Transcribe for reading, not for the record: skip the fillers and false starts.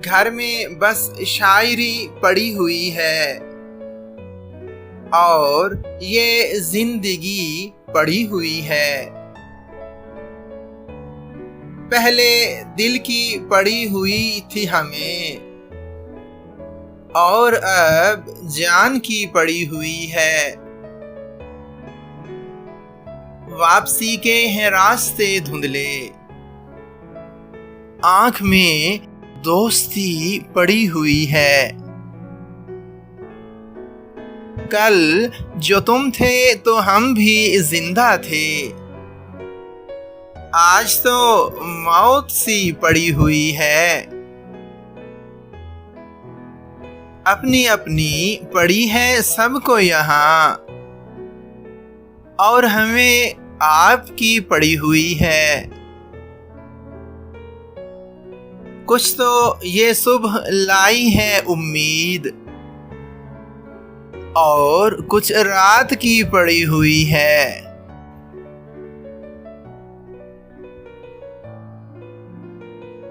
घर में बस शायरी पड़ी हुई है और ये जिंदगी पड़ी हुई है। पहले दिल की पड़ी हुई थी हमें और अब जान की पड़ी हुई है। वापसी के हैं रास्ते धुंधले, आंख में दोस्ती पड़ी हुई है। कल जो तुम थे तो हम भी जिंदा थे, आज तो मौत सी पड़ी हुई है। अपनी अपनी पड़ी है सबको यहाँ और हमें आपकी पड़ी हुई है। कुछ तो ये सुबह लाई है उम्मीद और कुछ रात की पड़ी हुई है।